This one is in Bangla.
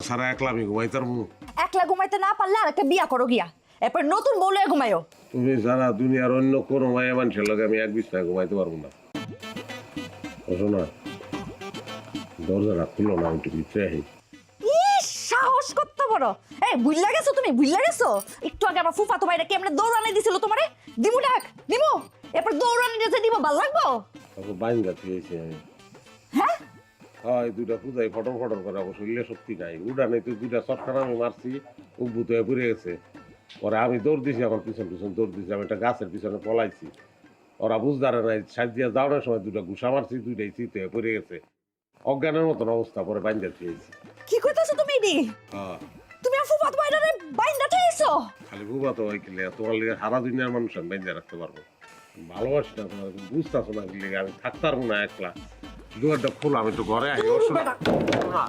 সারা একলা আমি ঘুমাইতার মু। একলা ঘুমাইতে না পারলে আর একটা বিয়া করো গিয়া, এরপর নতুন বউ লয়ে ঘুমাইও। তুমি সারা দুনিয়ার অন্য কোনো মায়া মানুষের লগে আমি এক বিছনায় ঘুমাইতে পারবো না। বুঝো না, দরজাটা খুলো না, একটু ভিতরে আহি। ইস, সাহস কত বড়! এই বুইল্লা গেছো তুমি, বুইল্লা গেছো? একটু আগে আমার ফুফাতো ভাইরা কেমনে দৌড়ানি দিছিল তোমারে। দিমু ডাক, দিমু। এরপর দৌড়ানি দিতে দিব, ভাল লাগবো? তারপর বাইন গাছি হয়েছে আমি। হ্যাঁ? হয় দুইটা পূজায় ফটর ফটর করে, অবশ্য শরীরে শক্তি নাই। উড়ানে তো দুইটা চটকানা আমি মারছি, উদ্ভূত হয়ে পড়ে গেছে। পরে আমি দৌড় দিছি, আমার পিছন পিছন দৌড় দিছি, আমি একটা গাছের পিছনে পলাইছি। ওরা বুঝদারে নাই, সাইড দিয়ে যাওয়ার সময় দুটা ঘুষা মারছি, দুইটাই চিত হয়ে পড়ে গেছে। অজ্ঞানের মতন অবস্থা, পরে বাইন গাছি হয়েছি। কি কইতাছো তুমি এডি? হ্যাঁ, তুমি আর ফুফাতো ভাইরারে বাইন্দা ঠাইছো? খালি বুবা তো হয় কিলে, তোমার লিগে সারা দুনিয়ার মানুষ আমি বাইন্দা রাখতে পারবো। ভালোবাসি না তোমার, বুঝতেছো না কি লিগে আমি থাকতে পারবো না একলা। দুয়ারটা খোলা, আমি তো ঘরে আছি। বেটা। না